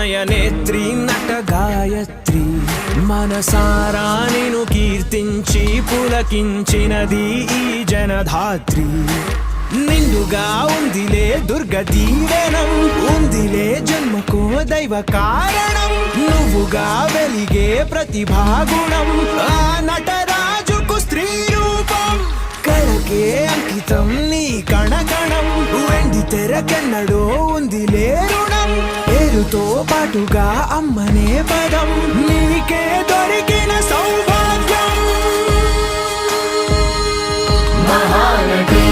నయనేత్రి నట గాయత్రి మనసారా నిను కీర్తించి పులకించినది ఈ జనధాత్రి నిండుగా ఉందిలే దుర్గ దీవెనం ఉందిలే జన్మకో దైవ కారణం నువ్వుగా వెలిగే ప్రతిభాగుణం ఆ నటరాజుకు స్త్రీ రూపం కళకే అంకితం నీ కణకణం వెండి తెరకెన్నడో ఉందిలే రుణం పేరుతో పాటుగా అమ్మనే పదం నీకే దొరికిన సౌభాగ్యం మహానటి